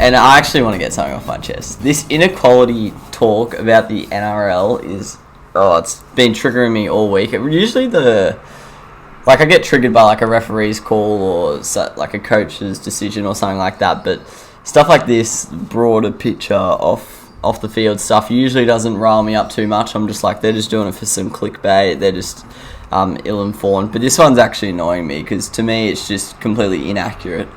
and I actually want to get something off my chest. This inequality talk about the NRL is, it's been triggering me all week. Usually I get triggered by like a referee's call or like a coach's decision or something like that, but stuff like this, broader picture off the field stuff, usually doesn't rile me up too much. I'm just like, they're just doing it for some clickbait. They're just ill-informed. But this one's actually annoying me because to me it's just completely inaccurate.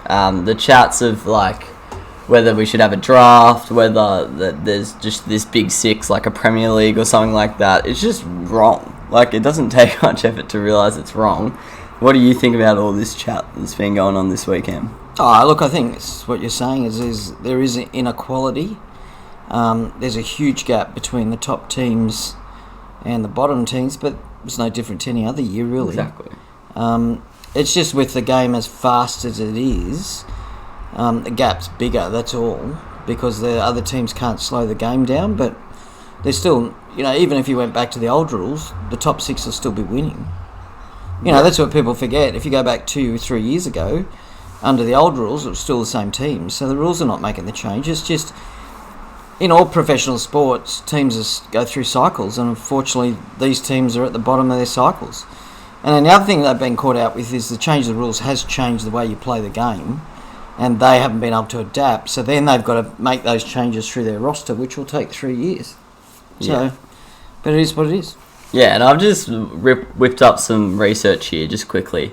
The chats of like whether we should have a draft, whether there's just this big six like a Premier League or something like that, it's just wrong. Like, it doesn't take much effort to realise it's wrong. What do you think about all this chat that's been going on this weekend? Look, I think what you're saying is there is an inequality. There's a huge gap between the top teams and the bottom teams, but it's no different to any other year, really. Exactly. It's just with the game as fast as it is, the gap's bigger, that's all, because the other teams can't slow the game down, but they're still, even if you went back to the old rules, the top six will still be winning. That's what people forget. If you go back 2 or 3 years ago, under the old rules, it was still the same teams. So the rules are not making the change. It's just, in all professional sports, teams go through cycles, and unfortunately, these teams are at the bottom of their cycles. And then the other thing they've been caught out with is the change of the rules has changed the way you play the game, and they haven't been able to adapt. So then they've got to make those changes through their roster, which will take 3 years. So, but it is what it is. Yeah, and I've just whipped up some research here just quickly.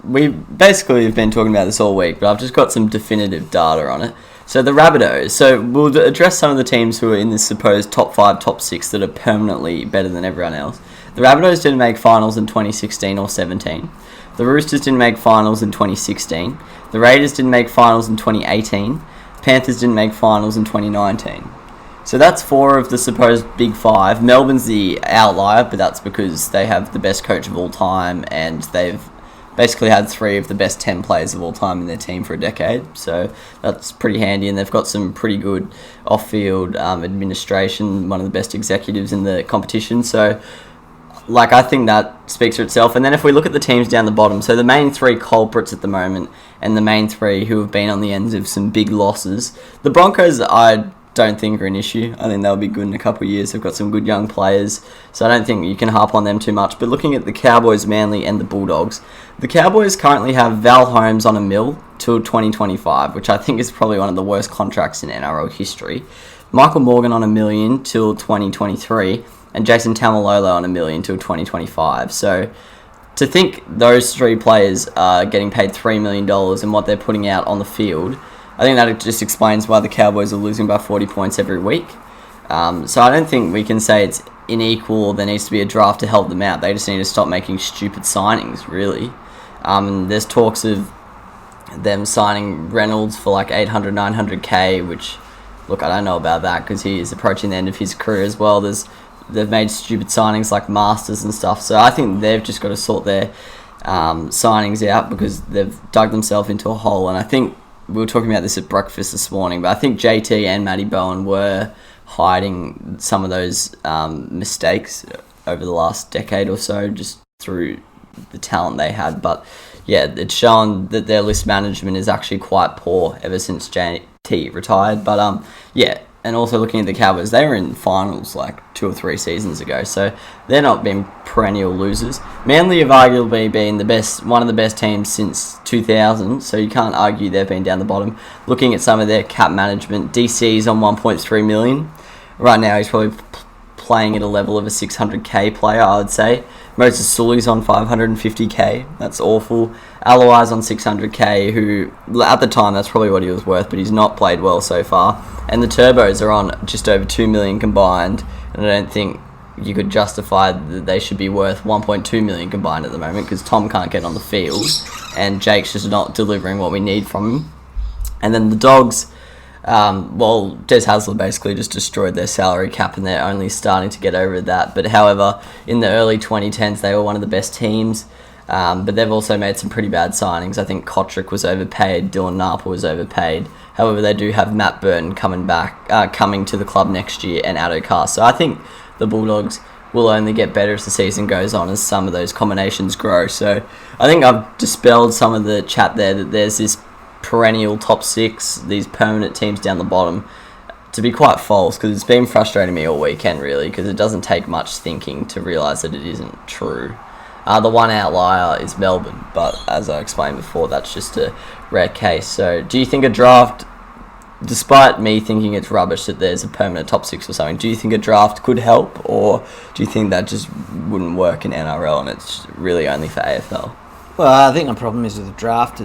We basically have been talking about this all week, but I've just got some definitive data on it. So the Rabbitohs, so we'll address some of the teams who are in this supposed top 5, top 6 that are permanently better than everyone else. The Rabbitohs didn't make finals in 2016 or 17. The Roosters didn't make finals in 2016. The Raiders didn't make finals in 2018. Panthers didn't make finals in 2019. So that's 4 of the supposed big 5. Melbourne's the outlier, but that's because they have the best coach of all time, and they've basically had 3 of the best 10 players of all time in their team for a decade. So that's pretty handy, and they've got some pretty good off-field administration, one of the best executives in the competition. So, I think that speaks for itself. And then if we look at the teams down the bottom, so the main 3 culprits at the moment, and the main 3 who have been on the ends of some big losses, the Broncos, I don't think are an issue. I think they'll be good in a couple of years. They've got some good young players, so I don't think you can harp on them too much. But looking at the Cowboys, Manly and the Bulldogs, the Cowboys currently have Val Holmes on $1 million till 2025, which I think is probably one of the worst contracts in NRL history. Michael Morgan on $1 million till 2023, and Jason Tamalolo on $1 million till 2025. So to think those 3 players are getting paid $3 million and what they're putting out on the field, I think that just explains why the Cowboys are losing by 40 points every week. So I don't think we can say it's unequal or there needs to be a draft to help them out. They just need to stop making stupid signings, really. There's talks of them signing Reynolds for like 800, 900k, which, look, I don't know about that because he is approaching the end of his career as well. They've made stupid signings like Masters and stuff. So I think they've just got to sort their signings out because they've dug themselves into a hole. And I think we were talking about this at breakfast this morning, but I think JT and Matty Bowen were hiding some of those mistakes over the last decade or so just through the talent they had. But yeah, it's shown that their list management is actually quite poor ever since JT retired. But and also looking at the Cowboys, they were in finals like 2 or 3 seasons ago, so they're not been perennial losers. Manly have arguably been one of the best teams since 2000, so you can't argue they've been down the bottom. Looking at some of their cap management, DC's on 1.3 million. Right now he's probably playing at a level of a 600k player, I would say. Moses Sully's on 550k. That's awful. Alawai's on 600k, who at the time that's probably what he was worth, but he's not played well so far. And the Turbos are on just over 2 million combined, and I don't think you could justify that they should be worth 1.2 million combined at the moment because Tom can't get on the field and Jake's just not delivering what we need from him. And then the Dogs, Des Hasler basically just destroyed their salary cap and they're only starting to get over that. But however, in the early 2010s, they were one of the best teams. But they've also made some pretty bad signings. I think Kotrick was overpaid, Dylan Napa was overpaid. However, they do have Matt Burton coming to the club next year and Addo Carr. So I think the Bulldogs will only get better as the season goes on as some of those combinations grow. So I think I've dispelled some of the chat there that there's this perennial top six, these permanent teams down the bottom, to be quite false, because it's been frustrating me all weekend, really, because it doesn't take much thinking to realise that it isn't true. The one outlier is Melbourne, but as I explained before, that's just a rare case. So do you think a draft, despite me thinking it's rubbish that there's a permanent top six or something, do you think a draft could help, or do you think that just wouldn't work in NRL and it's really only for AFL? Well, I think the problem is with the draft,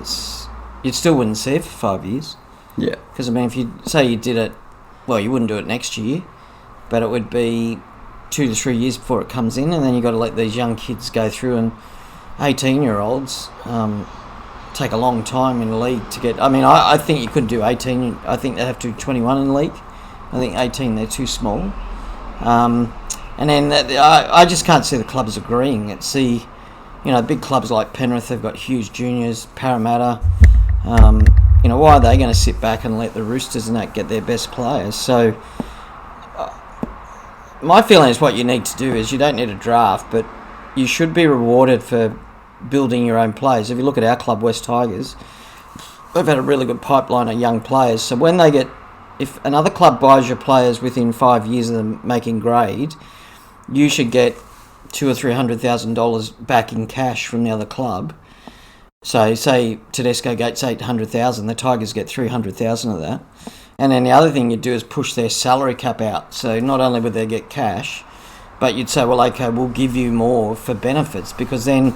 you still wouldn't see it for 5 years. Yeah. Because, I mean, if you say you did it, well, you wouldn't do it next year, but it would be 2 to 3 years before it comes in, and then you've got to let these young kids go through, and 18-year-olds take a long time in the league to get... I mean, I think you couldn't do 18. I think they have to do 21 in the league. I think 18, they're too small. And then I just can't see the clubs agreeing. It's big clubs like Penrith, they've got huge juniors, Parramatta. Why are they going to sit back and let the Roosters and that get their best players? So my feeling is what you need to do is you don't need a draft, but you should be rewarded for building your own players. If you look at our club, West Tigers, they've had a really good pipeline of young players. So when if another club buys your players within 5 years of them making grade, you should get $200,000 or $300,000 back in cash from the other club. So say Tedesco gets $800,000, the Tigers get $300,000 of that. And then the other thing you'd do is push their salary cap out. So not only would they get cash, but you'd say, well, okay, we'll give you more for benefits, because then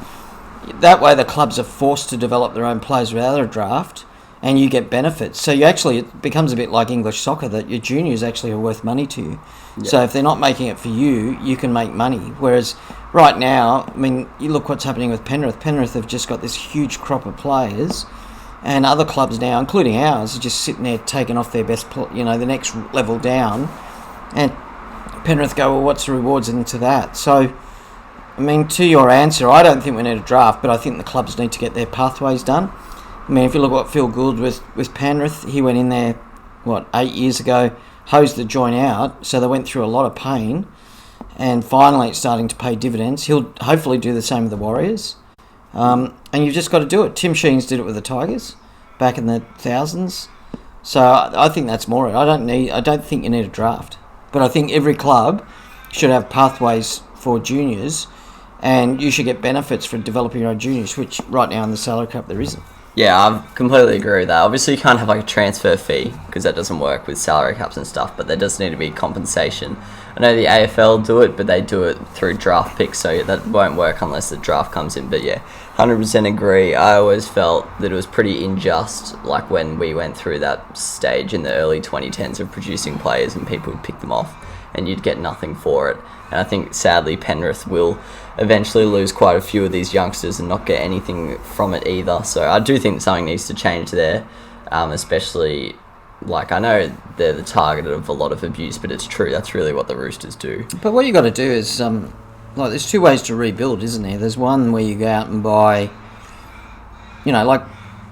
that way the clubs are forced to develop their own players without a draft, and you get benefits. So it becomes a bit like English soccer, that your juniors actually are worth money to you. Yeah. So if they're not making it for you, you can make money. Whereas right now, I mean, you look what's happening with Penrith. Penrith have just got this huge crop of players, and other clubs now, including ours, are just sitting there taking off their best, the next level down. And Penrith go, well, what's the rewards into that? So, I mean, to your answer, I don't think we need a draft, but I think the clubs need to get their pathways done. I mean, if you look at what Phil Gould with Penrith, he went in there, 8 years ago, hosed the joint out, so they went through a lot of pain, and finally it's starting to pay dividends. He'll hopefully do the same with the Warriors. And you've just got to do it. Tim Sheens did it with the Tigers back in the thousands. So I think that's more it. I don't think you need a draft. But I think every club should have pathways for juniors, and you should get benefits for developing your own juniors, which right now in the salary cap there isn't. Yeah, I completely agree with that. Obviously, you can't have a transfer fee, because that doesn't work with salary caps and stuff, but there does need to be compensation. I know the AFL do it, but they do it through draft picks, so that won't work unless the draft comes in. But yeah, 100% agree. I always felt that it was pretty unjust, like when we went through that stage in the early 2010s of producing players and people would pick them off and you'd get nothing for it. And I think, sadly, Penrith will eventually lose quite a few of these youngsters and not get anything from it either. So I do think something needs to change there, especially, I know they're the target of a lot of abuse, but it's true. That's really what the Roosters do. But what you got to do is, there's two ways to rebuild, isn't there? There's one where you go out and buy,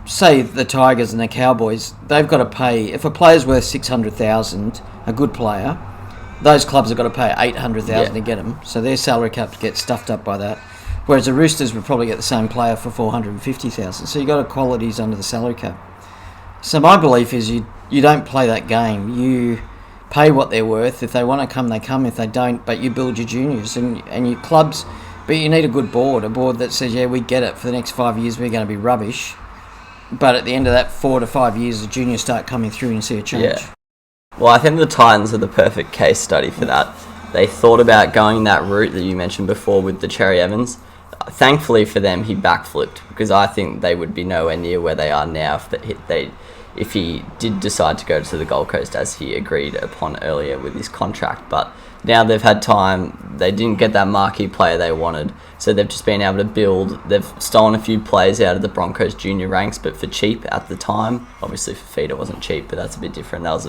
say the Tigers and the Cowboys, they've got to pay, if a player's worth $600,000, a good player, those clubs have got to pay $800,000 to get them, so their salary cap gets stuffed up by that. Whereas the Roosters would probably get the same player for $450,000. So you got equalities under the salary cap. So my belief is you don't play that game. You pay what they're worth. If they want to come, they come. If they don't, but you build your juniors and your clubs. But you need a good board, a board that says, yeah, we get it. For the next 5 years, we're going to be rubbish. But at the end of that 4 to 5 years, the juniors start coming through and you see a change. Yeah. Well, I think the Titans are the perfect case study for that. They thought about going that route that you mentioned before with the Cherry Evans. Thankfully for them, he backflipped, because I think they would be nowhere near where they are now if he did decide to go to the Gold Coast, as he agreed upon earlier with his contract. But now they've had time. They didn't get that marquee player they wanted, so they've just been able to build. They've stolen a few players out of the Broncos junior ranks, but for cheap at the time. Obviously, Fifita wasn't cheap, but that's a bit different. That was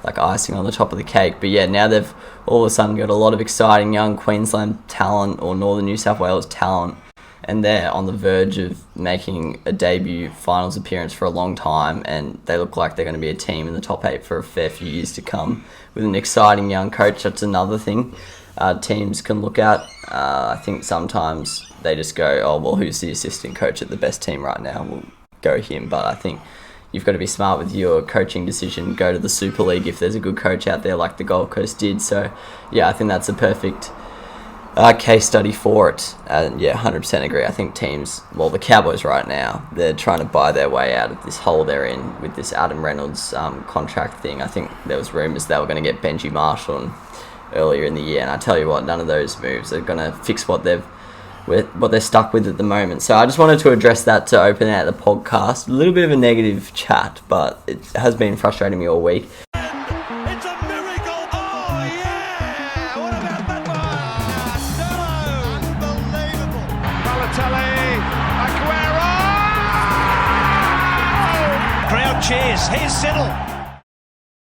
like icing on the top of the cake. But yeah, now they've all of a sudden got a lot of exciting young Queensland talent or Northern New South Wales talent, and they're on the verge of making a debut finals appearance for a long time, and they look like they're going to be a team in the top 8 for a fair few years to come. With an exciting young coach, that's another thing teams can look at. I think sometimes they just go, oh, well, who's the assistant coach at the best team right now? We'll go him. But I think, you've got to be smart with your coaching decision. Go to the Super League if there's a good coach out there like the Gold Coast did. So, yeah, I think that's a perfect case study for it. And yeah, 100% agree. I think teams, well, the Cowboys right now, they're trying to buy their way out of this hole they're in with this Adam Reynolds contract thing. I think there was rumours they were going to get Benji Marshall earlier in the year, and I tell you what, none of those moves are going to fix what they're stuck with at the moment. So I just wanted to address that to open out the podcast. A little bit of a negative chat, but it has been frustrating me all week. It's a miracle! Oh yeah! What about that one? Unbelievable! Balotelli, Aguero! Crowd cheers. Here's Siddle.